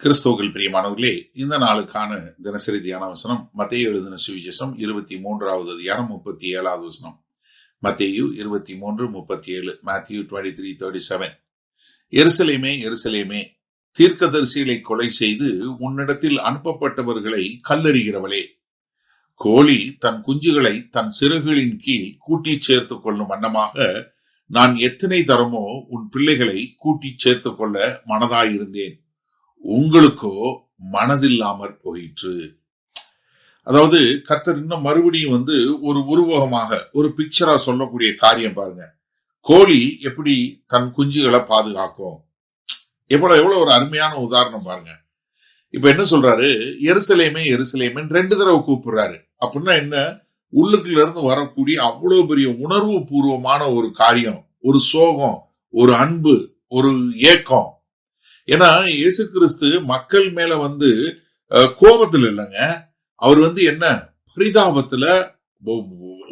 கிறிஸ்துவுக்குள் பிரியமானவர்களே, இந்த நாளுக்கான தினசரி தியான வசனம் மத்தேயு எழுதின சுவிசேஷம் 23வது அதிகாரம் 37வது வசனம். மத்தேயு 23:37, Matthew 23:37. எருசலேமே, எருசலேமே, தீர்க்கதரிசிகளை கொலை செய்து உன்னிடத்தில் அனுப்பப்பட்டவர்களை கல்லெறிகிறவளே, கோழி தன் குஞ்சுகளை தன் சிறகுகளின் கீழ் கூட்டி சேர்த்துக் கொள்ளும் வண்ணமாக நான் எத்தனை தரமோ உன் பிள்ளைகளை கூட்டி சேர்த்துக் கொள்ள மனதாயிருந்தேன், உங்களுக்கோ மனதில்லாமற் போயிற்று. அதாவது கர்த்தர் இன்னும் மறுபடியும் ஒரு உருவகமாக ஒரு பிக்சரா சொல்லக்கூடிய காரியம் பாருங்க. கோழி எப்படி தன் குஞ்சுகளை பாதுகாக்கும், எவ்வளவு ஒரு அருமையான உதாரணம் பாருங்க. இப்ப என்ன சொல்றாரு, எருசலேமே எருசலேமே 2 தடவை கூப்பிடுறாரு. அப்படின்னா என்ன, உள்ளுக்குள்ள இருந்து வரக்கூடிய அவ்வளவு பெரிய உணர்வு பூர்வமான ஒரு காரியம், ஒரு சோகம், ஒரு அன்பு, ஒரு ஏக்கம். ஏன்னா இயேசு கிறிஸ்து மக்கள் மேல கோபத்துல இல்லைங்க, அவர் என்ன பரிதாபத்துல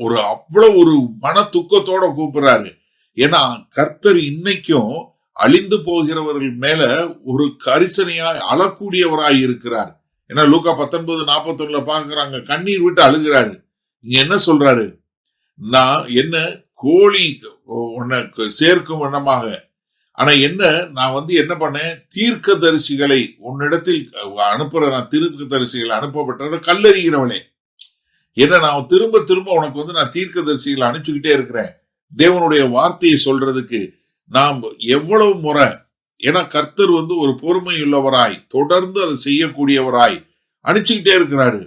ஒரு அவ்வளவு ஒரு மன துக்கத்தோட கூப்பிடுறாரு. ஏன்னா கர்த்தர் இன்னைக்கும் அழிந்து போகிறவர்கள் மேல ஒரு கரிசனையாய் அழக்கூடியவராய் இருக்கிறார். ஏன்னா லூக்கா 19:41 பாக்குறாங்க, கண்ணீர் விட்டு அழுகிறாரு. இங்க என்ன சொல்றாரு, நான் என்ன கோழி உன்னை சேர்க்கும் வண்ணமாக, ஆனா என்ன, நான் என்ன பண்ணேன், தீர்க்கதரிசிகளை உன்னிடத்தில் அனுப்புற, நான் தீர்க்கதரிசிகளை அனுப்பப்பட்ட கல்லெறிகிறவனே. என்ன, நான் திரும்ப திரும்ப உனக்கு நான் தீர்க்கதரிசிகளை அனுப்பிச்சுக்கிட்டே இருக்கிறேன், தேவனுடைய வார்த்தையை சொல்றதுக்கு. நாம் எவ்வளவு முறை, ஏன்னா கர்த்தர் ஒரு பொறுமை உள்ளவராய் தொடர்ந்து அதை செய்யக்கூடியவராய் அனுப்பிச்சுக்கிட்டே இருக்கிறாரு.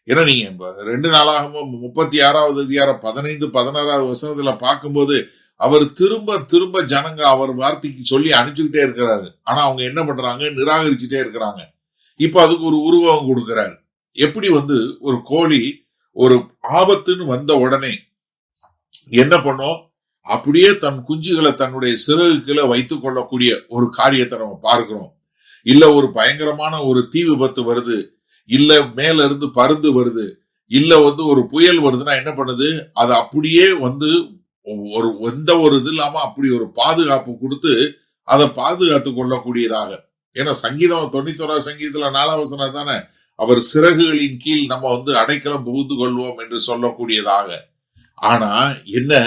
ஏன்னா நீங்க 2 நாளாகமும் 36வது அதிகாரம் 15-16வது வசனத்துல பார்க்கும்போது அவர் திரும்ப திரும்ப ஜனங்க அவர் வார்த்தைக்கு சொல்லி அனுப்பிச்சுக்கிட்டே இருக்கிறாரு. ஆனா அவங்க என்ன பண்றாங்க, நிராகரிச்சுட்டே இருக்கிறாங்க. இப்ப அதுக்கு ஒரு உருவகம் கொடுக்கிறாரு. எப்படி ஒரு கோழி ஒரு ஆபத்துன்னு வந்த உடனே என்ன பண்ணும், அப்படியே தன் குஞ்சுகளை தன்னுடைய சிறகுகளை வைத்துக் கொள்ளக்கூடிய ஒரு காரியத்தை நம்ம பார்க்கிறோம். இல்ல ஒரு பயங்கரமான ஒரு தீ விபத்து வருது, இல்ல மேல இருந்து பருந்து வருது, இல்ல ஒரு புயல் வருதுன்னா என்ன பண்ணுது, அது அப்படியே எந்த ஒரு இது இல்லாம அப்படி ஒரு பாதுகாப்பு கொடுத்து அதை பாதுகாத்து கொள்ளக்கூடியதாக. ஏன்னா சங்கீதம் 91 சங்கீதத்துல 4வது வசனம் தானே, அவர் சிறகுகளின் கீழ் நம்ம அடைக்கலம் புகுந்து கொள்வோம் என்று சொல்லக்கூடியதாக. ஆனா என்ன,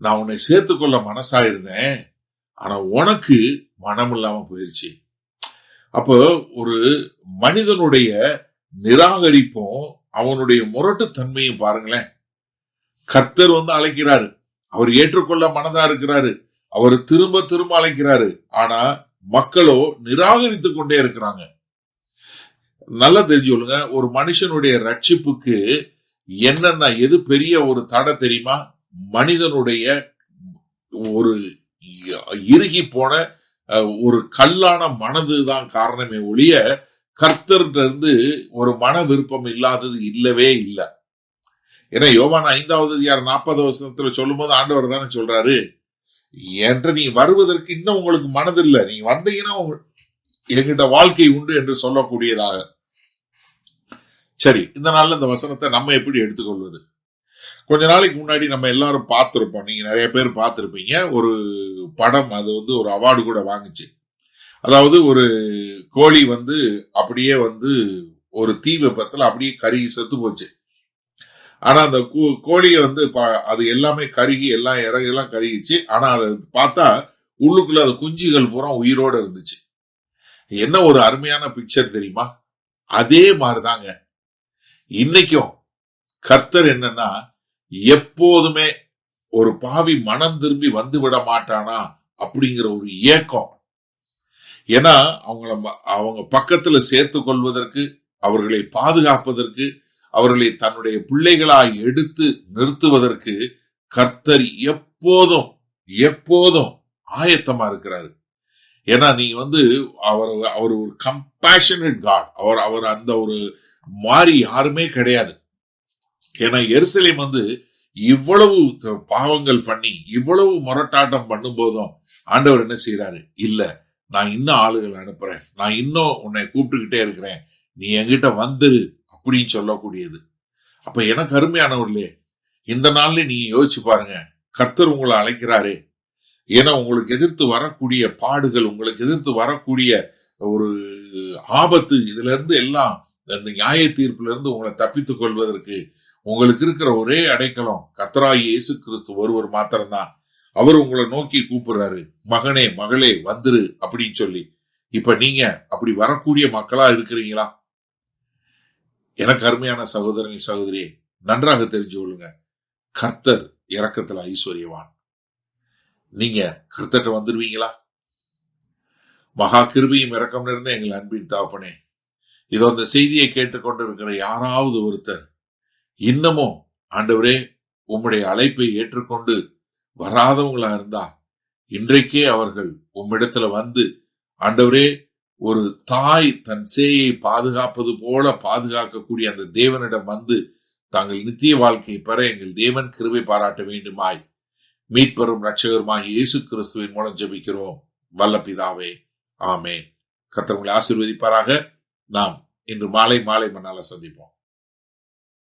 நான் உன்னை சேர்த்துக்கொள்ள மனசா இருந்தேன், ஆனா உனக்கு மனம் இல்லாம போயிருச்சு. அப்போ ஒரு மனிதனுடைய நிராகரிப்பும் அவனுடைய முரட்டுத்தன்மையும் பாருங்களேன். கர்த்தர் அழைக்கிறாரு, அவர் ஏற்றுக்கொள்ள மனதா இருக்கிறாரு, அவர் திரும்ப திரும்ப அழைக்கிறாரு, ஆனா மக்களோ நிராகரித்துக் கொண்டே இருக்கிறாங்க. நல்லா தெரிஞ்சு சொல்லுங்க, ஒரு மனுஷனுடைய ரட்சிப்புக்கு என்னன்னா எது பெரிய ஒரு தடை தெரியுமா, மனிதனுடைய ஒரு இறுகி போன ஒரு கல்லான மனதுதான் காரணமே ஒழிய கர்த்தர்கிட்ட இருந்து ஒரு மன விருப்பம் இல்லாதது இல்லவே இல்லை. ஏன்னா யோவான் 5வது அதிகாரம் 40வது வசனத்துல சொல்லும் போது ஆண்டவர் தானே சொல்றாரு, என்று நீ வருவதற்கு இன்னும் உங்களுக்கு மனதில்லை, நீ வந்தீங்கன்னா என்கிட்ட வாழ்க்கை உண்டு என்று சொல்லக்கூடியதாக. சரி, இந்த நாள்ல இந்த வசனத்தை நம்ம எப்படி எடுத்துக்கொள்வது? கொஞ்ச நாளைக்கு முன்னாடி நம்ம எல்லாரும் பார்த்திருப்போம், நீங்க நிறைய பேர் பார்த்திருப்பீங்க, ஒரு படம், அது ஒரு அவார்டு கூட வாங்குச்சு. அதாவது ஒரு கோழி அப்படியே ஒரு தீ விபத்துல அப்படியே கருகி செத்து போச்சு. ஆனா அந்த கோழியை அது எல்லாமே கருகி, எல்லாம் இறகெல்லாம் கருகிச்சு. ஆனா அதை பார்த்தா உள்ளுக்குள்ள அது குஞ்சுகள் பூரா உயிரோட இருந்துச்சு. என்ன ஒரு அருமையான பிக்சர் தெரியுமா? அதே மாதிரிதாங்க இன்னைக்கும் கர்த்தர் என்னன்னா, எப்போதுமே ஒரு பாவி மனம் திரும்பி வந்து விட மாட்டானா அப்படிங்கிற ஒரு ஏக்கம். ஏன்னா அவங்க பக்கத்துல சேர்த்து கொள்வதற்கு, அவர்களை பாதுகாப்பதற்கு, அவர்களை தன்னுடைய பிள்ளைகளாய் எடுத்து நிறுத்துவதற்கு கர்த்தர் எப்போதும் எப்போதும் ஆயத்தமா இருக்கிறாரு. ஏன்னா நீ அவர் ஒரு கம்பேஷனட் காட், அவர் அந்த ஒரு மாறி யாருமே கிடையாது. ஏன்னா எருசலேம் இவ்வளவு பாவங்கள் பண்ணி இவ்வளவு முரட்டாட்டம் பண்ணும் போதும் ஆண்டவர் என்ன செய்யறாரு, இல்ல நான் இன்னும் ஆளுகள் அனுப்புறேன், நான் இன்னும் உன்னை கூப்பிட்டுக்கிட்டே இருக்கிறேன், நீ என்கிட்ட வந்துரு அப்படின்னு சொல்லக்கூடியது. அப்ப எனக்கு அருமையானவர்களே, இந்த நாள்ல நீங்க யோசிச்சு பாருங்க, கர்த்தர் உங்களை அழைக்கிறாரு. ஏன்னா உங்களுக்கு எதிர்த்து வரக்கூடிய பாடுகள், உங்களுக்கு எதிர்த்து வரக்கூடிய ஒரு ஆபத்து, இதுல இருந்து எல்லாம் அந்த நியாய தீர்ப்புல இருந்து உங்களை தப்பித்துக் கொள்வதற்கு உங்களுக்கு இருக்கிற ஒரே அடைக்கலம் கர்த்தராகிய இயேசு கிறிஸ்து ஒருவர் மாத்திரம்தான். அவர் உங்களை நோக்கி கூப்பிடுறாரு, மகனே மகளே வந்துரு அப்படின்னு சொல்லி. இப்ப நீங்க அப்படி வரக்கூடிய மக்களா இருக்கிறீங்களா? எனக்கு அருமையான சகோதரனே சகோதரியே, நன்றாக தெரிஞ்சு கொள்ளுங்க, கர்த்தர் இரக்கத்துல ஐஸ்வர்யவான். நீங்க கர்த்தர்ட்ட வந்துருவீங்களா? மகா கிருபையும் இரக்கம் நிறைந்த எங்கள் அன்பின் தகப்பனே, இதோ அந்த செய்தியை கேட்டுக்கொண்டிருக்கிற யாராவது ஒருத்தர் இன்னமும் ஆண்டவரே உம்முடைய அழைப்பை ஏற்றுக்கொண்டு வராதவங்களா இருந்தா, இன்றைக்கே அவர்கள் உம்மிடத்துல வந்து, ஆண்டவரே ஒரு தாய் தன் சேயை பாதுகாப்பது போல பாதுகாக்கக்கூடிய அந்த தேவனிடம் வந்து தாங்கள் நித்திய வாழ்க்கையை பெற எங்கள் தேவன் கிருபை பாராட்ட வேண்டுமாய் மீட்பெரும் இரட்சகருமாய் இயேசு கிறிஸ்துவின் மூலம் ஜெபிக்கிறோம் வல்ல பிதாவே, ஆமென். கர்த்தர் உங்களை ஆசீர்வதிப்பாராக. நாம் இன்று மாலை மன்னால சந்திப்போம்.